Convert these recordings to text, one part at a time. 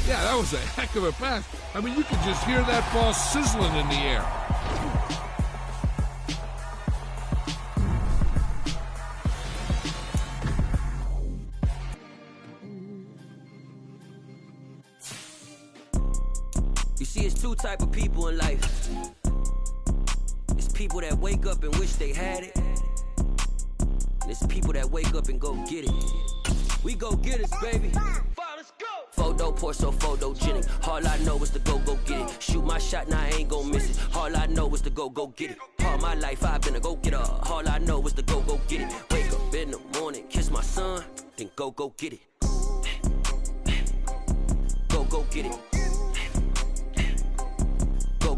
Yeah, that was a heck of a pass. I mean, you could just hear that ball sizzling in the air. You see, it's two type of people in life. It's people that wake up and wish they had it. And it's people that wake up and go get it. We go get it, baby. Let's go. Photo pour so photogenic. All I know is to go get it. Shoot my shot, now I ain't gon' miss it. All I know is to go get it. All my life I've been a go-getter. All I know is to go get it. Wake up in the morning, kiss my son, then go get it. Go get it.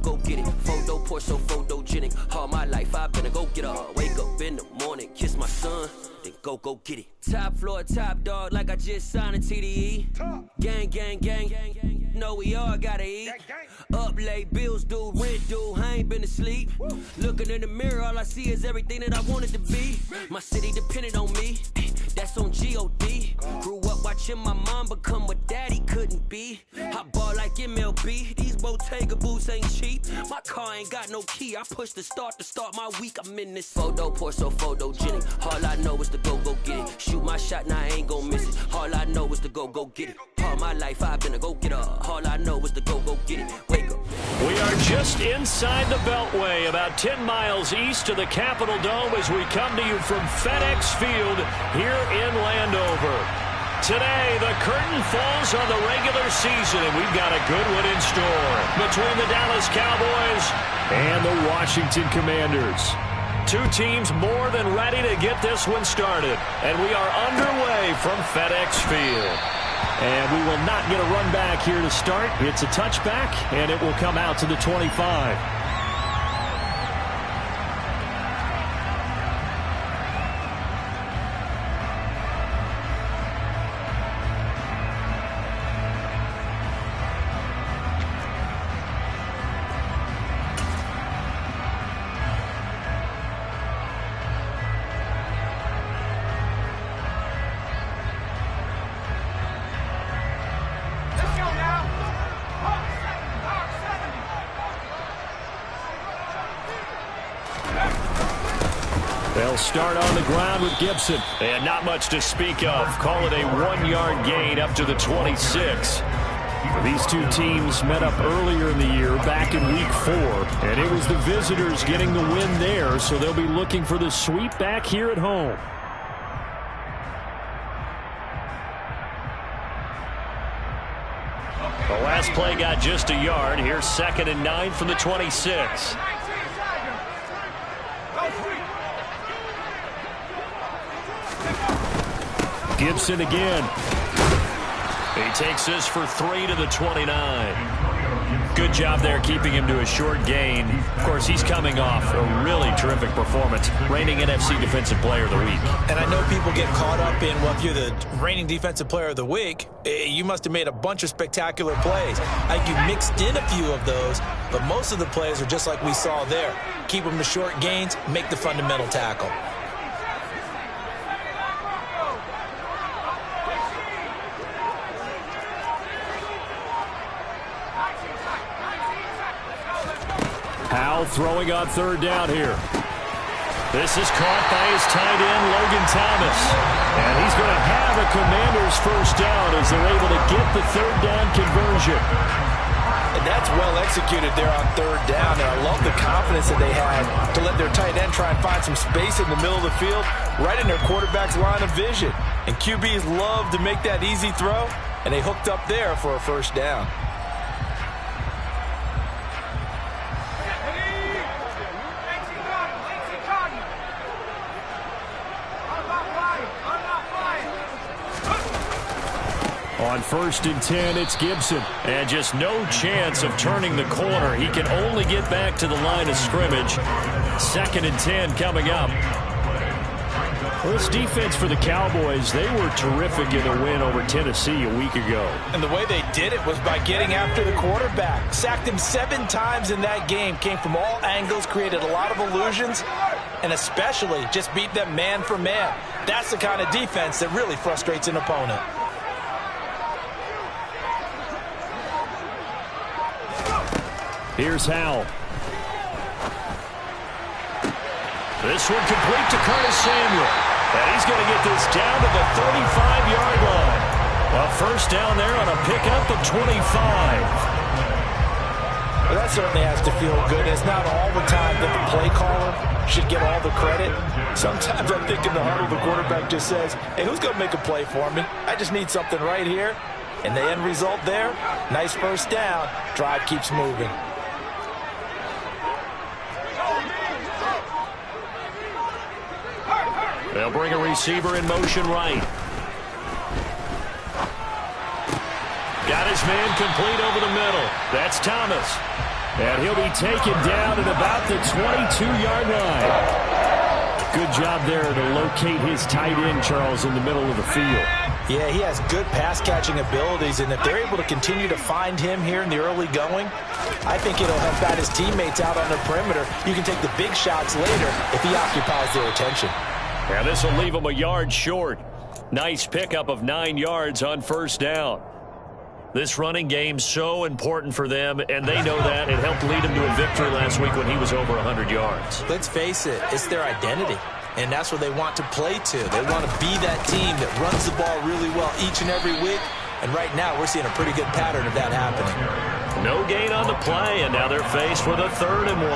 Go get it. Photo pour so photogenic. All my life I've been a go-getter. Wake up in the morning, kiss my son, then go get it. Top floor, top dog, like I just signed a TDE. Gang. Know we all gotta eat. Up late, bills due, rent due, I ain't been asleep. Looking in the mirror, all I see is everything that I wanted to be. My city depended on me, that's on G.O.D. Grew up watching my mom become what daddy couldn't be. I ball like MLB, these Bottega boots ain't cheap. My car ain't got no key, I push the start to start my week. I'm in this photo pour so photogenic. All I know is to go get it. Shoot my shot, now I ain't gon' miss it. All I know is to go get it. All my life I've been a go-getter. All I know is to go get it. Wake up. We are just inside the Beltway, about 10 miles east of the Capitol Dome as we come to you from FedEx Field here in Landover. Today, the curtain falls on the regular season, and we've got a good one in store between the Dallas Cowboys and the Washington Commanders. Two teams more than ready to get this one started, and we are underway from FedEx Field. And we will not get a run back here to start. It's a touchback, and it will come out to the 25. They'll start on the ground with Gibson. And not much to speak of. Call it a 1-yard gain up to the 26. These two teams met up earlier in the year, back in Week 4. And it was the visitors getting the win there, so they'll be looking for the sweep back here at home. The last play got just a yard. Here's 2nd and 9 from the 26. Gibson again. He takes this for 3 to the 29. Good job there keeping him to a short gain. Of course, he's coming off a really terrific performance. Reigning NFC Defensive Player of the Week. And I know people get caught up in, well, if you're the reigning Defensive Player of the Week, you must have made a bunch of spectacular plays. I think you mixed in a few of those, but most of the plays are just like we saw there. Keep them to short gains, make the fundamental tackle. Howell throwing on 3rd down here. This is caught by his tight end, Logan Thomas. And he's going to have a Commanders first down as they're able to get the 3rd down conversion. And that's well executed there on 3rd down. And I love the confidence that they had to let their tight end try and find some space in the middle of the field, right in their quarterback's line of vision. And QBs love to make that easy throw, and they hooked up there for a first down. On 1st and 10, it's Gibson. And just no chance of turning the corner. He can only get back to the line of scrimmage. 2nd and 10 coming up. Well, this defense for the Cowboys, they were terrific in the win over Tennessee a week ago. And the way they did it was by getting after the quarterback. Sacked him 7 times in that game. Came from all angles, created a lot of illusions, and especially just beat them man for man. That's the kind of defense that really frustrates an opponent. Here's Howell. This one complete to Curtis Samuel. And he's going to get this down to the 35-yard line. A first down there on a pickup of 25. Well, that certainly has to feel good. It's not all the time that the play caller should get all the credit. Sometimes I think in the huddle, the quarterback just says, hey, who's going to make a play for me? I just need something right here. And the end result there, nice first down. Drive keeps moving. They'll bring a receiver in motion right. Got his man complete over the middle. That's Thomas. And he'll be taken down at about the 22-yard line. Good job there to locate his tight end, Charles, in the middle of the field. Yeah, he has good pass-catching abilities, and if they're able to continue to find him here in the early going, I think it'll help out his teammates out on the perimeter. You can take the big shots later if he occupies their attention. And this will leave him a yard short. Nice pickup of 9 yards on first down. This running game's so important for them, and they know that. It helped lead them to a victory last week when he was over 100 yards. Let's face it, it's their identity, and that's what they want to play to. They want to be that team that runs the ball really well each and every week, and right now we're seeing a pretty good pattern of that happening. No gain on the play, and now they're faced with a 3rd and 1.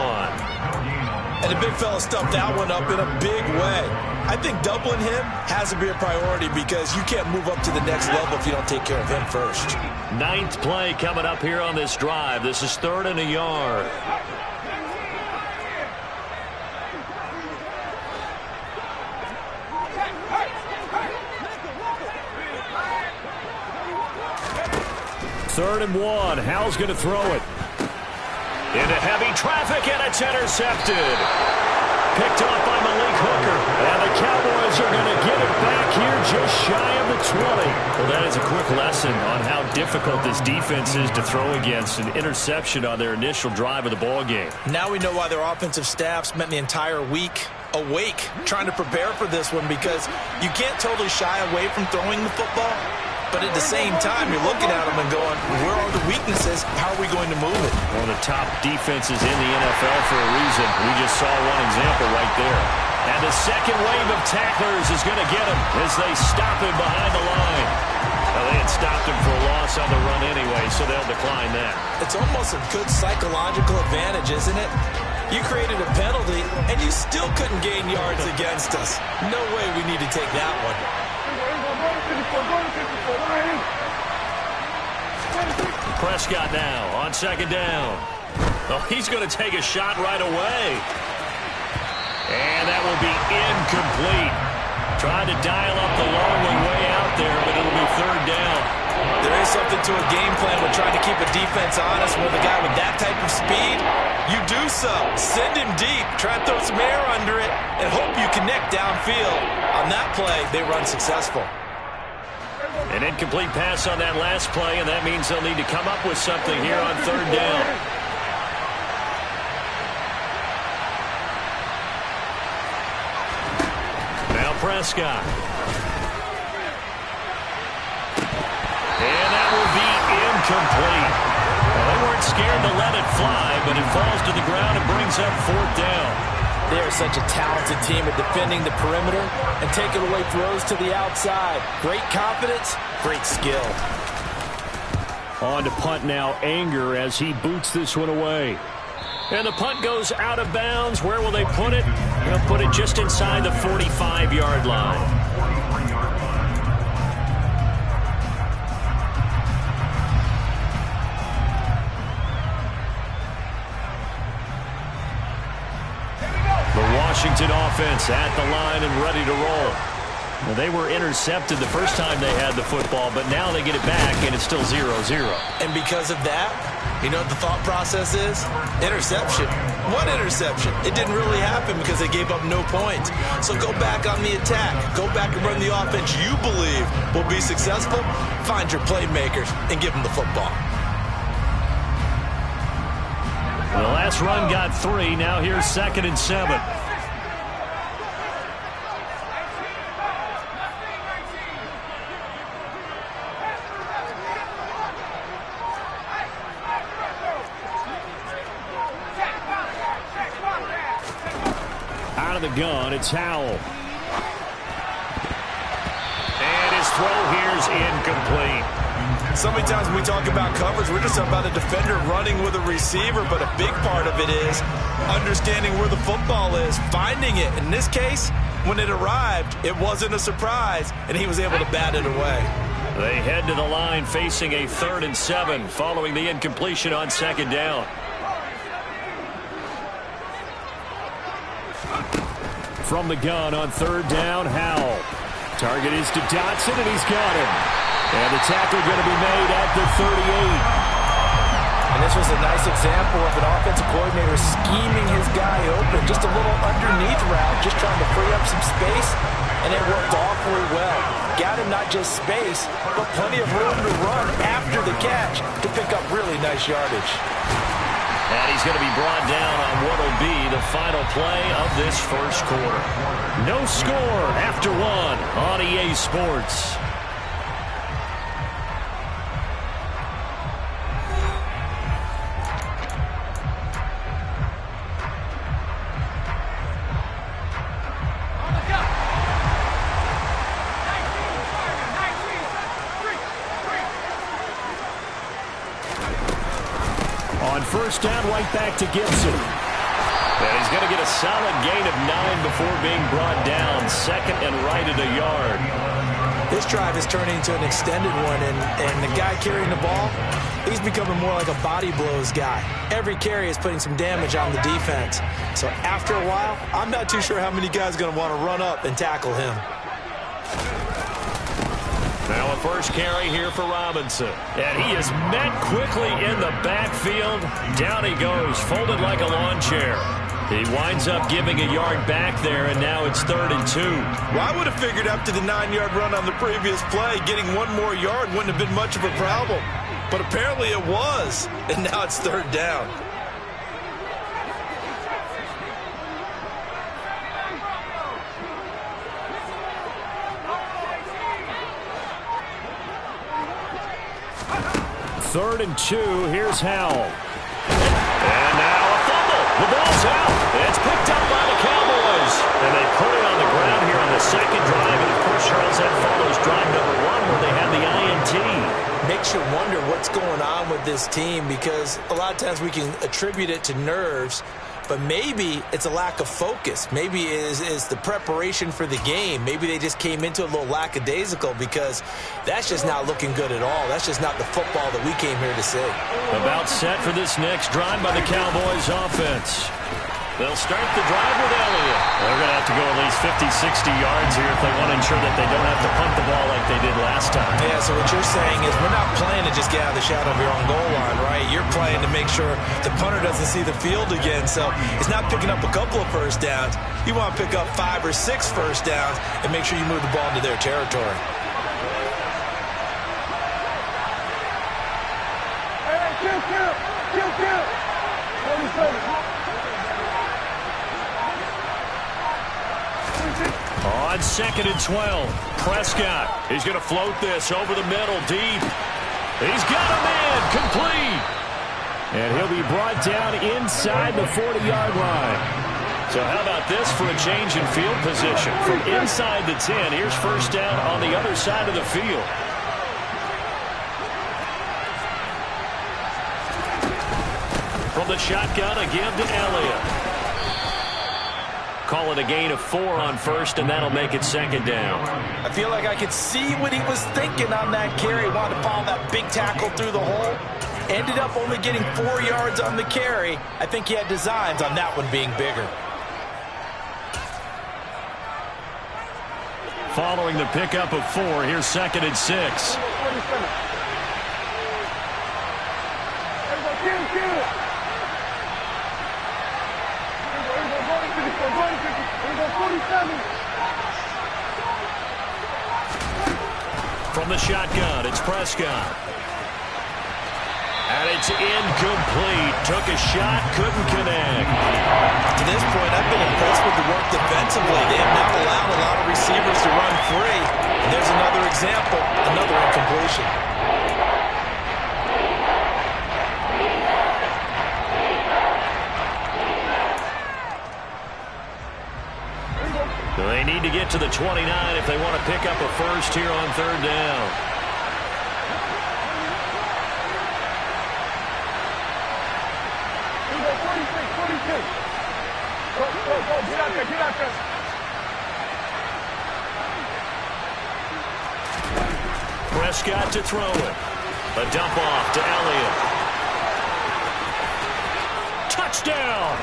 And the big fella stuffed that one up in a big way. I think doubling him has to be a priority because you can't move up to the next level if you don't take care of him first. 9th play coming up here on this drive. This is 3rd and a yard. Third and 1. Howell's going to throw it. Into heavy traffic, and it's intercepted. Picked off by Malik Hooker. And the Cowboys are going to get it back here just shy of the 20. Well, that is a quick lesson on how difficult this defense is to throw against. An interception on their initial drive of the ball game. Now we know why their offensive staff spent the entire week awake trying to prepare for this one, because you can't totally shy away from throwing the football. But at the same time, you're looking at them and going, where are the weaknesses? How are we going to move it? One of the top defenses in the NFL for a reason. We just saw one example right there. And the second wave of tacklers is going to get him as they stop him behind the line. Well, they had stopped him for a loss on the run anyway, so they'll decline that. It's almost a good psychological advantage, isn't it? You created a penalty, and you still couldn't gain yards against us. No way we need to take that one. Prescott now on second down. Oh, he's going to take a shot right away. And that will be incomplete. Trying to dial up the long way out there, but it'll be 3rd down. There is something to a game plan with trying to keep a defense honest. With a guy with that type of speed, you do so. Send him deep, try and throw some air under it, and hope you connect downfield. On that play, they run successful. An incomplete pass on that last play, and that means they'll need to come up with something here on 3rd down. Now Prescott. And that will be incomplete. Well, they weren't scared to let it fly, but it falls to the ground and brings up 4th down. They are such a talented team at defending the perimeter and taking away throws to the outside. Great confidence, great skill. On to punt now, Anger as he boots this one away. And the punt goes out of bounds. Where will they put it? They'll put it just inside the 45-yard line. Washington offense at the line and ready to roll. Well, they were intercepted the first time they had the football, but now they get it back, and it's still 0-0. And because of that, you know what the thought process is? Interception. What interception? It didn't really happen because they gave up no points. So go back on the attack. Go back and run the offense you believe will be successful. Find your playmakers and give them the football. The last run got 3. Now here's 2nd and 7. the gun, it's Howell. And his throw here's incomplete. So many times when we talk about coverage, we're just about a defender running with a receiver, but a big part of it is understanding where the football is, finding it. In this case, when it arrived, it wasn't a surprise, and he was able to bat it away. They head to the line facing a 3rd and 7 following the incompletion on 2nd down. From the gun on 3rd down, Howell. Target is to Dotson, and he's got him. And the tackle going to be made at the 38. And this was a nice example of an offensive coordinator scheming his guy open. Just a little underneath route, just trying to free up some space, and it worked awfully well. Got him not just space, but plenty of room to run after the catch to pick up really nice yardage. And he's going to be brought down on what will be the final play of this first quarter. No score after 1 on EA Sports. On 1st down, right back to Gibson. And he's going to get a solid gain of 9 before being brought down. 2nd and right at a yard. This drive is turning into an extended one, and the guy carrying the ball, he's becoming more like a body blows guy. Every carry is putting some damage on the defense. So after a while, I'm not too sure how many guys are going to want to run up and tackle him. Now a first carry here for Robinson. And he is met quickly in the backfield. Down he goes, folded like a lawn chair. He winds up giving a yard back there, and now it's 3rd and 2. Well, I would have figured after the 9-yard run on the previous play, getting 1 more yard wouldn't have been much of a problem. But apparently it was, and now it's 3rd down. Third and 2, here's Howell. And now a fumble. The ball's out. It's picked up by the Cowboys. And they put it on the ground here on the 2nd drive. And, of course, Charles, that follows drive number 1 where they had the INT. Makes you wonder what's going on with this team, because a lot of times we can attribute it to nerves, but maybe it's a lack of focus. Maybe it is the preparation for the game. Maybe they just came into a little lackadaisical, because that's just not looking good at all. That's just not the football that we came here to see. About set for this next drive by the Cowboys offense. They'll start the drive with Elliott. They're going to have to go at least 50, 60 yards here if they want to ensure that they don't have to punt the ball like they did last time. Yeah, so what you're saying is we're not playing to just get out of the shadow of your own goal line, right? You're playing to make sure the punter doesn't see the field again. So it's not picking up a couple of first downs. You want to pick up 5 or 6 first downs and make sure you move the ball into their territory. On 2nd and 12, Prescott. He's going to float this over the middle, deep. He's got a man, complete. And he'll be brought down inside the 40-yard line. So how about this for a change in field position? From inside the 10, here's first down on the other side of the field. From the shotgun, a give to Elliott. Call it a gain of 4 on first, and that'll make it 2nd down. I feel like I could see what he was thinking on that carry. Wanted to follow that big tackle through the hole. Ended up only getting 4 yards on the carry. I think he had designs on that one being bigger. Following the pickup of 4, here's 2nd and 6. From the shotgun, it's Prescott. And it's incomplete. Took a shot, couldn't connect. To this point, I've been impressed with the work defensively. They have not allowed a lot of receivers to run free. And there's another example, another incompletion. to the 29 if they want to pick up a first here on third down. Prescott to throw it. A dump off to Elliott. Touchdown!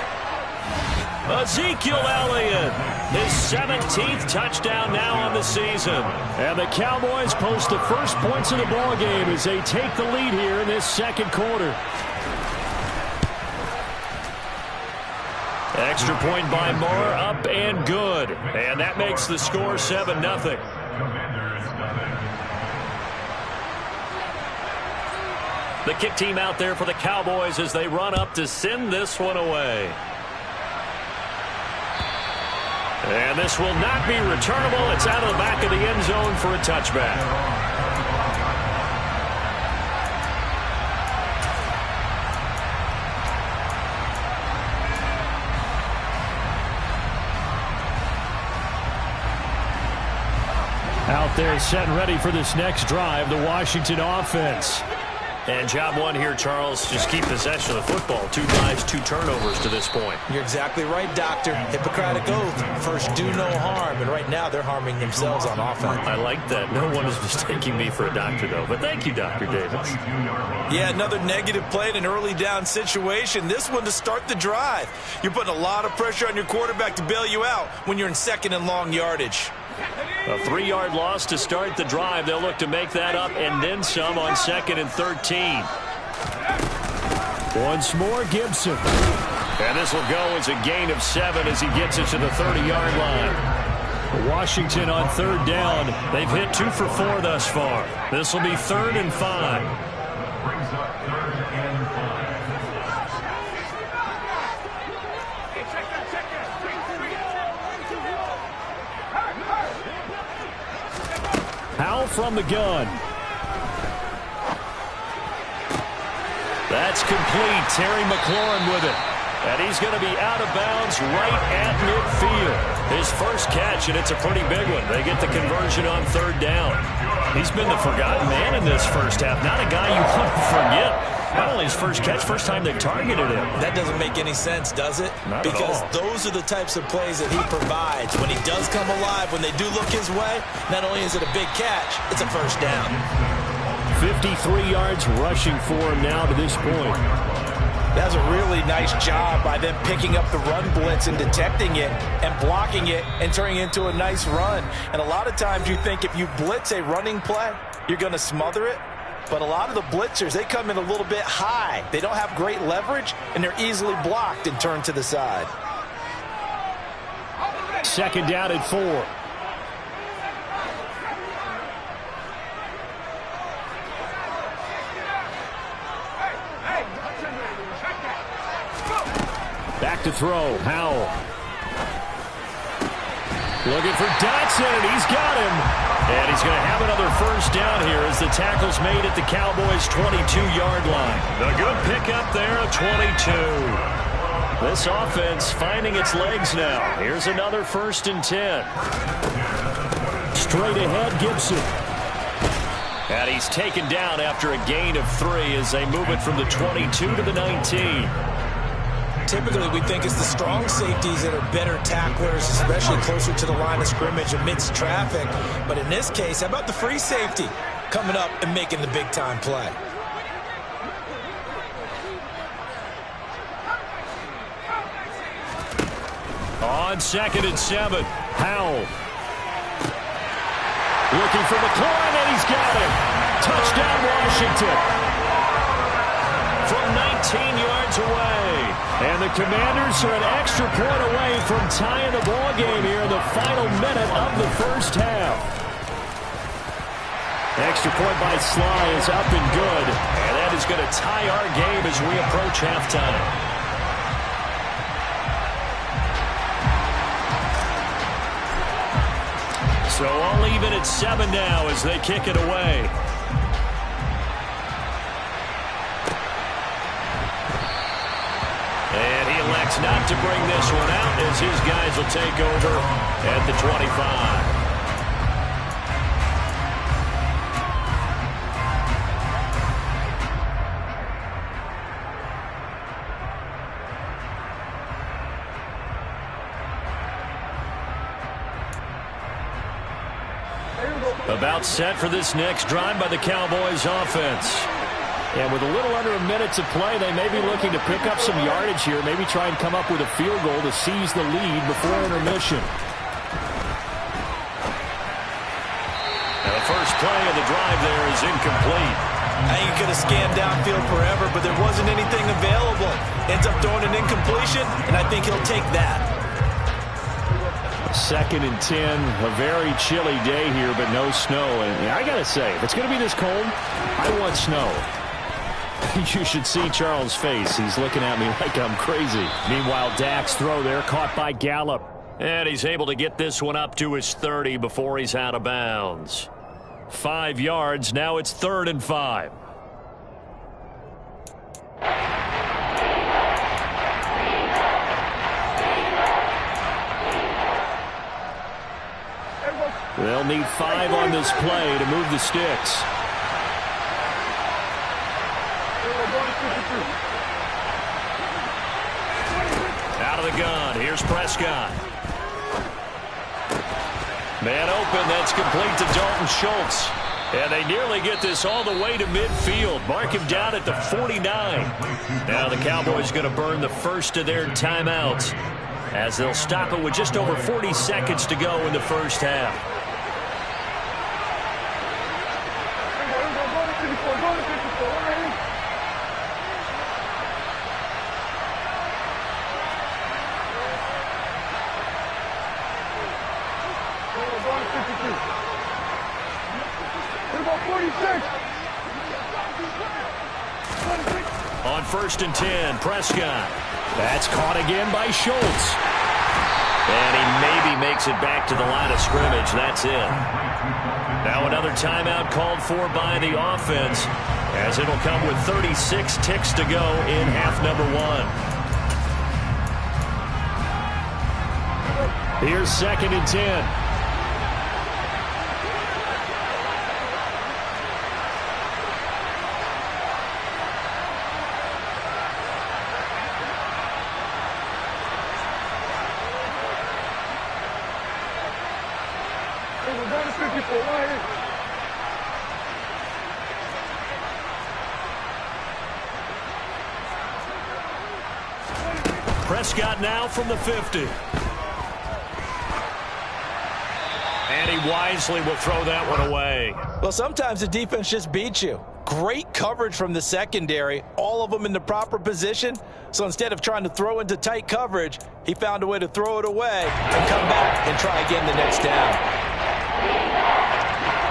Ezekiel Elliott, his 17th touchdown now on the season. And the Cowboys post the first points of the ball game as they take the lead here in this second quarter. Extra point by Moore, up and good. And that makes the score 7-0. The kick team out there for the Cowboys as they run up to send this one away. And this will not be returnable. It's out of the back of the end zone for a touchback. Out there set and ready for this next drive, the Washington offense. And job one here, Charles, just keep possession of the football. 2 drives, 2 turnovers to this point. You're exactly right, Doctor. Hippocratic oath. First, do no harm. And right now, they're harming themselves on offense. I like that. No one is mistaking me for a doctor, though. But thank you, Dr. Davis. Yeah, another negative play in an early down situation. This one to start the drive. You're putting a lot of pressure on your quarterback to bail you out when you're in second and long yardage. A 3-yard loss to start the drive. They'll look to make that up and then some on 2nd and 13. Once more, Gibson. And this will go as a gain of 7 as he gets it to the 30-yard line. Washington on third down. They've hit 2 for 4 thus far. This will be 3rd and 5. Howell from the gun. That's complete. Terry McLaurin with it. And he's going to be out of bounds right at midfield. His first catch, and it's a pretty big one. They get the conversion on third down. He's been the forgotten man in this first half. Not a guy you want to forget. Not only his first catch, first time they targeted him. That doesn't make any sense, does it? Not because at all. Those are the types of plays that he provides. When he does come alive, when they do look his way, not only is it a big catch, it's a first down. 53 yards rushing for him now to this point. That's a really nice job by them picking up the run blitz and detecting it and blocking it and turning it into a nice run. And a lot of times you think if you blitz a running play, you're going to smother it. But a lot of the blitzers, they come in a little bit high. They don't have great leverage, and they're easily blocked and turned to the side. 2nd down and 4. Back to throw. Howell. Looking for Dotson, and he's got him. And he's going to have another first down here as the tackle's made at the Cowboys' 22-yard line. The good pickup there of 22. This offense finding its legs now. Here's another 1st and 10. Straight ahead, Gibson. And he's taken down after a gain of 3 as they move it from the 22 to the 19. Typically, we think it's the strong safeties that are better tacklers, especially closer to the line of scrimmage amidst traffic. But in this case, how about the free safety coming up and making the big-time play? On 2nd and 7, Howell. Looking for McLaurin, and he's got him. Touchdown, Washington. From 19 yards away. And the Commanders are an extra point away from tying the ball game here in the final minute of the first half. Extra point by Sly is up and good. And that is going to tie our game as we approach halftime. So all even at 7 now as they kick it away. And he elects yards not to bring this one out as his guys will take over at the 25. About set for this next drive by the Cowboys offense. And with a little under a minute to play, they may be looking to pick up some yardage here, maybe try and come up with a field goal to seize the lead before intermission. And the first play of the drive there is incomplete. I think he could have scanned downfield forever, but there wasn't anything available. Ends up throwing an incompletion, and I think he'll take that. 2nd and 10, a very chilly day here, but no snow. And I got to say, if it's going to be this cold, I want snow. You should see Charles' face. He's looking at me like I'm crazy. Meanwhile, Dak's throw there caught by Gallup. And he's able to get this one up to his 30 before he's out of bounds. 5 yards, now it's 3rd and 5. They'll need 5 on this play to move the sticks. Out of the gun, here's Prescott. Man open, that's complete to Dalton Schultz. And they nearly get this all the way to midfield. Mark him down at the 49. Now the Cowboys going to burn the first of their timeouts as they'll stop it with just over 40 seconds to go in the first half. On 1st and 10, Prescott. That's caught again by Schultz. And he maybe makes it back to the line of scrimmage. That's it. Now another timeout called for by the offense, as it'll come with 36 ticks to go in half number 1. Here's 2nd and 10. Prescott now from the 50. And he wisely will throw that one away. Well, sometimes the defense just beats you. Great coverage from the secondary, all of them in the proper position. So instead of trying to throw into tight coverage, he found a way to throw it away and come back and try again the next down.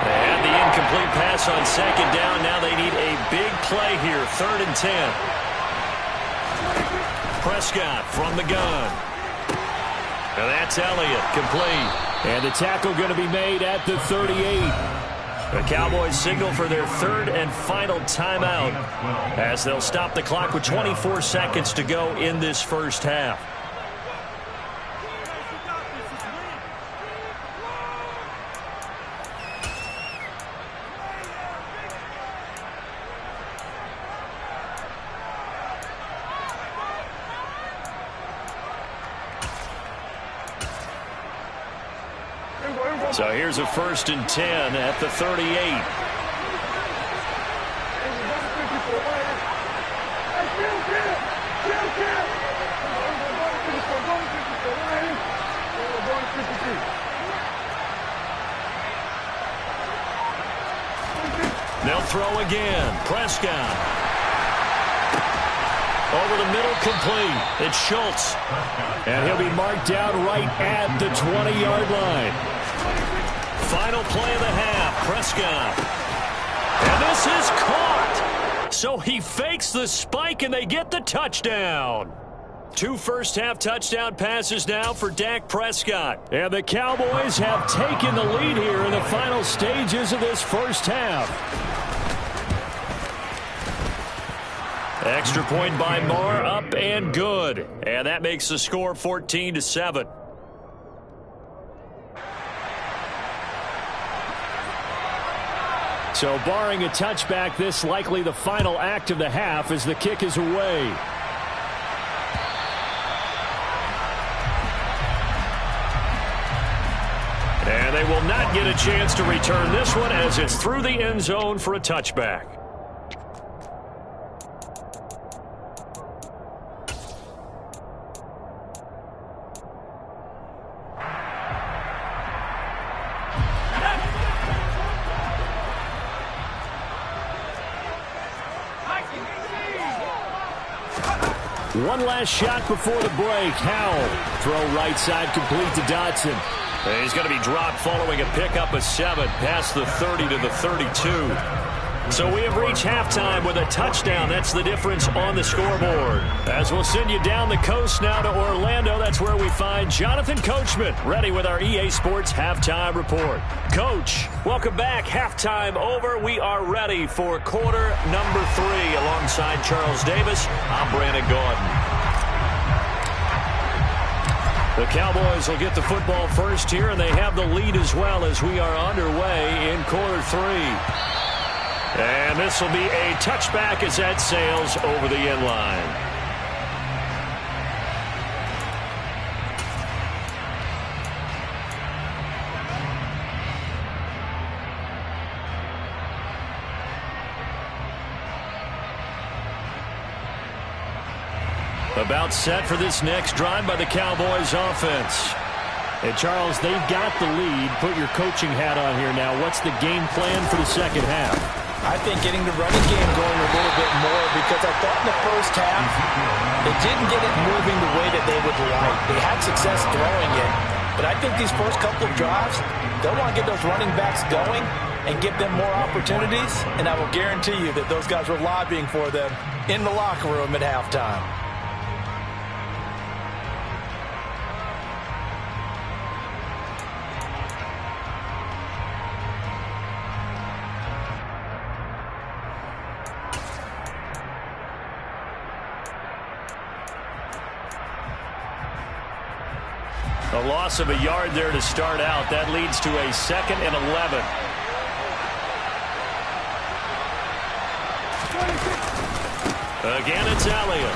And the incomplete pass on 2nd down. Now they need a big play here, 3rd and 10. Prescott from the gun. And that's Elliott, complete. And the tackle going to be made at the 38. The Cowboys signal for their 3rd and final timeout as they'll stop the clock with 24 seconds to go in this first half. So here's a 1st and 10 at the 38. They'll throw again. Prescott. Over the middle, complete. It's Schultz. And he'll be marked down right at the 20-yard line. Final play of the half, Prescott. And this is caught. So he fakes the spike, and they get the touchdown. 2 first-half touchdown passes now for Dak Prescott. And the Cowboys have taken the lead here in the final stages of this first half. Extra point by Moore, up and good. And that makes the score 14-7. So barring a touchback, this likely the final act of the half as the kick is away. And they will not get a chance to return this one as it's through the end zone for a touchback. One last shot before the break. Howell. Throw right side complete to Dotson. And he's going to be dropped following a pickup of 7 past the 30 to the 32. So we have reached halftime with a touchdown. That's the difference on the scoreboard. As we'll send you down the coast now to Orlando, that's where we find Jonathan Coachman ready with our EA Sports Halftime Report. Coach, welcome back. Halftime over. We are ready for quarter number 3 alongside Charles Davis. I'm Brandon Gaudin. The Cowboys will get the football first here, and they have the lead as well as we are underway in quarter 3. And this will be a touchback as that sails over the end line. About set for this next drive by the Cowboys offense. And Charles, they've got the lead. Put your coaching hat on here now. What's the game plan for the second half? I think getting the running game going a little bit more, because I thought in the first half they didn't get it moving the way that they would like. They had success throwing it, but I think these first couple of drives, they'll want to get those running backs going and give them more opportunities, and I will guarantee you that those guys were lobbying for them in the locker room at halftime. A loss of a yard there to start out. That leads to a 2nd and 11. Again, it's Elliott.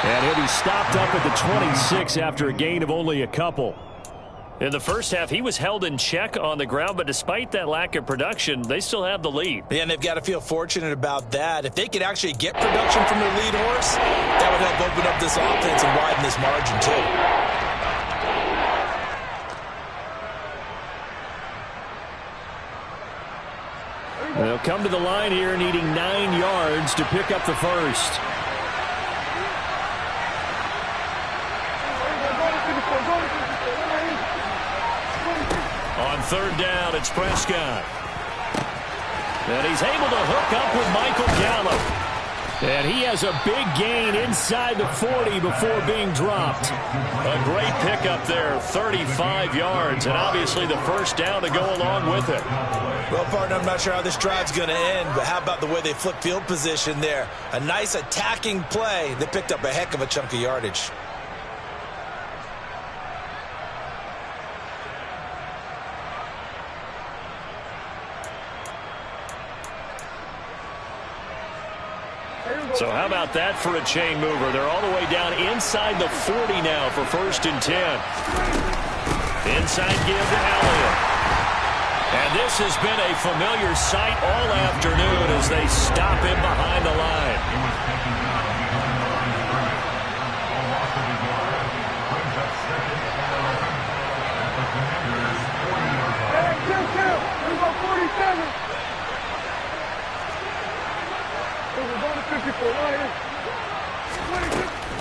And he'll be stopped up at the 26 after a gain of only a couple. In the first half, he was held in check on the ground, but despite that lack of production, they still have the lead. Yeah, and they've got to feel fortunate about that. If they could actually get production from their lead horse, that would help open up this offense and widen this margin, too. They'll come to the line here needing 9 yards to pick up the first. On 3rd down, it's Prescott. And he's able to hook up with Michael Gallup. And he has a big gain inside the 40 before being dropped. A great pickup there, 35 yards, and obviously the first down to go along with it. Well, partner, I'm not sure how this drive's going to end, but how about the way they flip field position there? A nice attacking play that picked up a heck of a chunk of yardage. So how about that for a chain mover? They're all the way down inside the 40 now for 1st and 10. Inside give to Elliott. And this has been a familiar sight all afternoon as they stop him behind the line.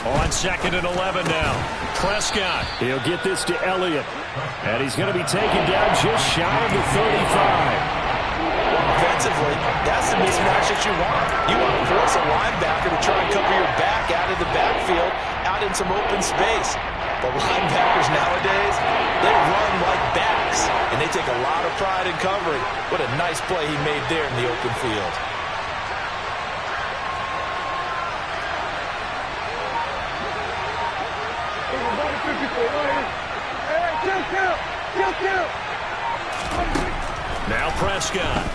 On 2nd and 11 now. Prescott. He'll get this to Elliott. And he's going to be taken down just shy of the 35. Offensively, that's the mismatch that you want. You want to force a linebacker to try and cover your back out of the backfield, out in some open space. The linebackers nowadays, they run like backs, and they take a lot of pride in covering. What a nice play he made there in the open field. Now Prescott.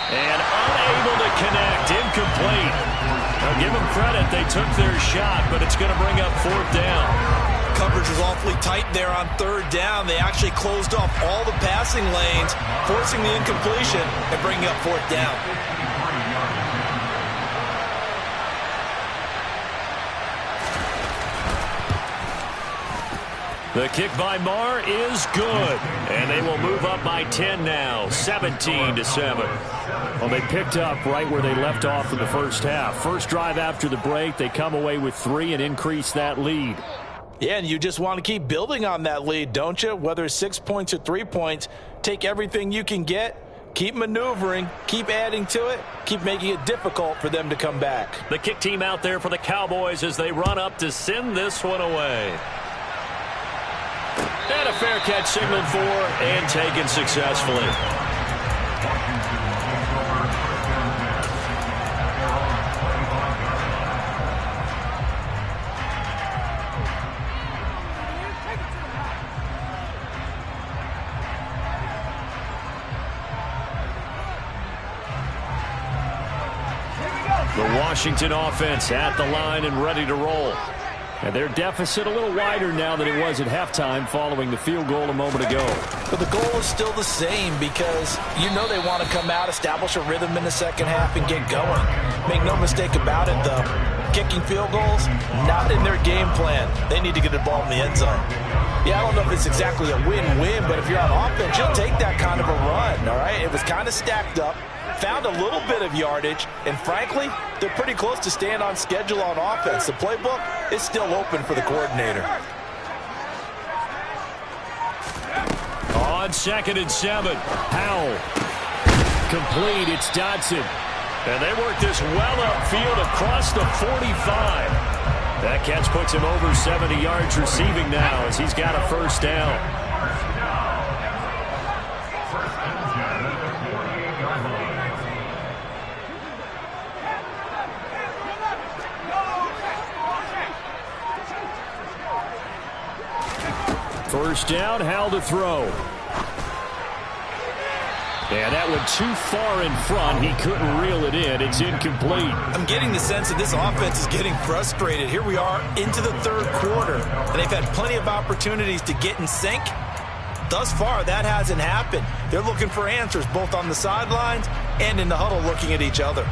And unable to connect. Incomplete. Now give them credit. They took their shot, but it's going to bring up 4th down. Coverage was awfully tight there on 3rd down. They actually closed off all the passing lanes, forcing the incompletion and bringing up 4th down. The kick by Marr is good. And they will move up by 10 now, 17-7. Well, they picked up right where they left off in the first half. First drive after the break, they come away with 3 and increase that lead. Yeah, and you just want to keep building on that lead, don't you? Whether it's 6 points or 3 points, take everything you can get, keep maneuvering, keep adding to it, keep making it difficult for them to come back. The kick team out there for the Cowboys as they run up to send this one away. And a fair catch signaled for and taken successfully. The Washington offense at the line and ready to roll. And their deficit a little wider now than it was at halftime following the field goal a moment ago. But the goal is still the same because you know they want to come out, establish a rhythm in the second half, and get going. Make no mistake about it, though. Kicking field goals, not in their game plan. They need to get the ball in the end zone. Yeah, I don't know if it's exactly a win-win, but if you're on offense, you'll take that kind of a run, all right? It was kind of stacked up. Found a little bit of yardage, and frankly, they're pretty close to staying on schedule on offense. The playbook is still open for the coordinator. On 2nd and 7, Howell. Complete, it's Dodson. And they work this well upfield across the 45. That catch puts him over 70 yards receiving now as he's got a first down. First down, Howell to throw. And that went too far in front. He couldn't reel it in. It's incomplete. I'm getting the sense that this offense is getting frustrated. Here we are into the 3rd quarter, and they've had plenty of opportunities to get in sync. Thus far, that hasn't happened. They're looking for answers both on the sidelines and in the huddle looking at each other.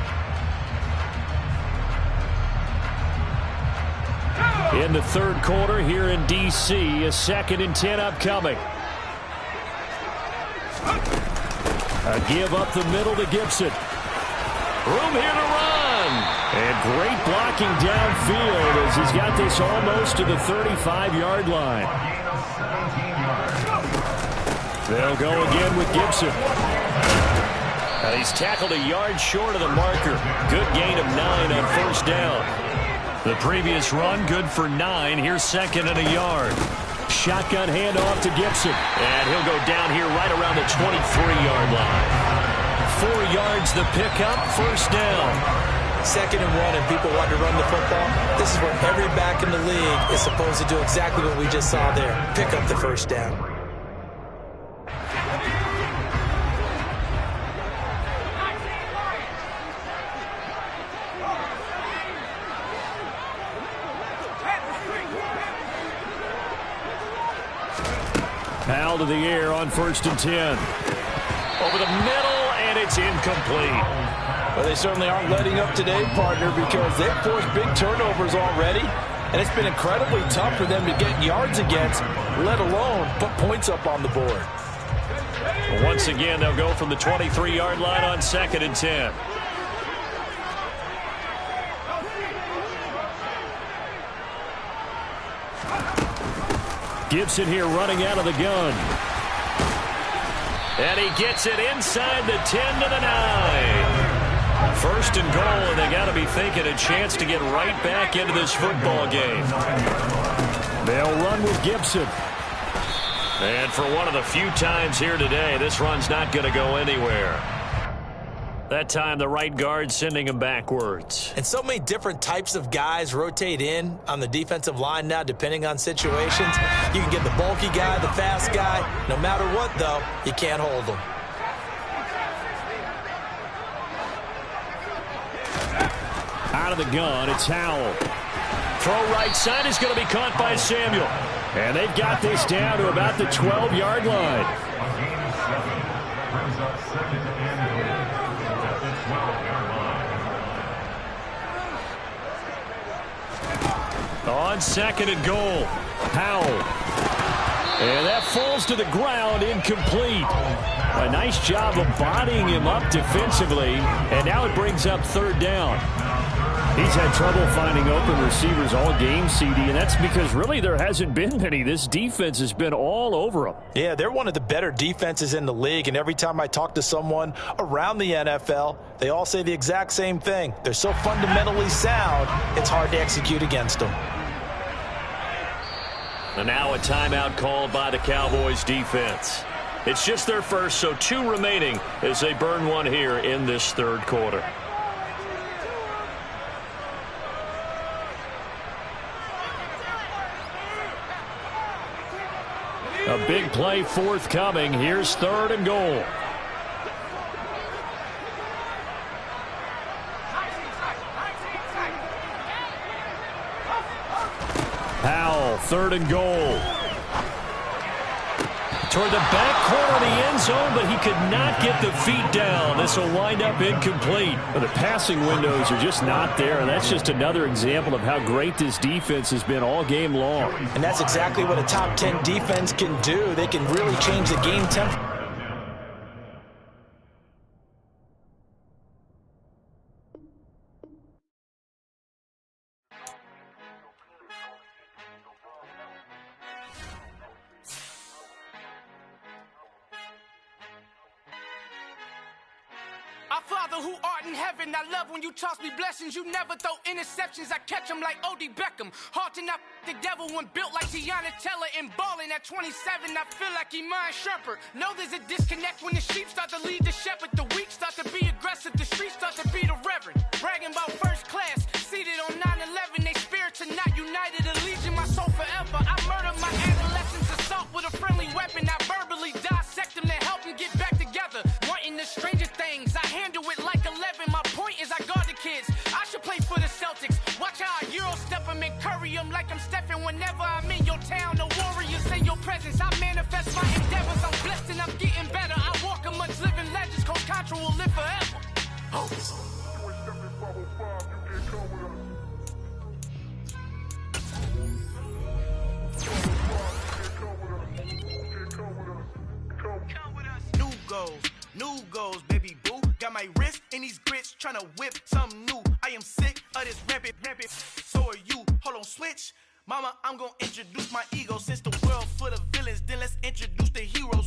In the 3rd quarter here in D.C., a 2nd and 10 upcoming. A give up the middle to Gibson. Room here to run. And great blocking downfield as he's got this almost to the 35-yard line. They'll go again with Gibson. And he's tackled a yard short of the marker. Good gain of 9 on first down. The previous run, good for 9. Here's 2nd and a yard. Shotgun handoff to Gibson. And he'll go down here right around the 23-yard line. 4 yards the pickup, first down. 2nd and 1, and people want to run the football. This is where every back in the league is supposed to do exactly what we just saw there. Pick up the first down. Howell to the air on 1st and 10. Over the middle, and it's incomplete. Well, they certainly aren't letting up today, partner, because they've forced big turnovers already, and it's been incredibly tough for them to get yards against, let alone put points up on the board. Once again, they'll go from the 23-yard line on 2nd and 10. Gibson here running out of the gun. And he gets it inside the 10 to the 9. First and goal, and they got to be thinking a chance to get right back into this football game. They'll run with Gibson. And for one of the few times here today, this run's not going to go anywhere. That time the right guard sending him backwards. And so many different types of guys rotate in on the defensive line now, depending on situations. You can get the bulky guy, the fast guy. No matter what, though, you can't hold them. Out of the gun, it's Howell. Throw right side is going to be caught by Samuel. And they've got this down to about the 12-yard line. On second and goal, Howell. And that falls to the ground, incomplete. A nice job of bodying him up defensively, and now it brings up third down. He's had trouble finding open receivers all game, CD, and that's because really there hasn't been many. This defense has been all over them. Yeah, they're one of the better defenses in the league, and every time I talk to someone around the NFL, they all say the exact same thing. They're so fundamentally sound, it's hard to execute against them. And now a timeout called by the Cowboys defense. It's just their first, so 2 remaining as they burn one here in this third quarter. A big play forthcoming. Here's third and goal. Powell, third and goal. Toward the back corner of the end zone, but he could not get the feet down. This will wind up incomplete. But the passing windows are just not there, and that's just another example of how great this defense has been all game long. And that's exactly what a top 10 defense can do. They can really change the game tempo. Our Father who art in heaven, I love when you toss me blessings. You never throw interceptions, I catch them like O.D. Beckham. Hard to knock the devil when built like Tiana Teller and balling at 27. I feel like Iman Shumpert. Know there's a disconnect when the sheep start to lead the shepherd. The weak start to be aggressive, the streets start to be the reverend. Bragging about first class, seated on 9/11. They spirits are not united, allegiance my soul forever. I murder my adolescents, assault with a friendly weapon. I verbally dissect them to help them get back together. Wanting the stranger things, I handle it like 11. My point is I guard the kids. I should play for the Celtics. Watch how I Euro step them and curry them like I'm Stephen. Whenever I'm in your town, the warriors in your presence. I manifest my endeavors. I'm blessed and I'm getting better. I walk amongst living legends. Coach Contra will live forever. Oh. New goals, baby boo. Got my wrist in these grits, tryna whip something new. I am sick of this rampant. So are you. Hold on, switch. Mama, I'm gonna introduce my ego. Since the world full of villains, then let's introduce the heroes.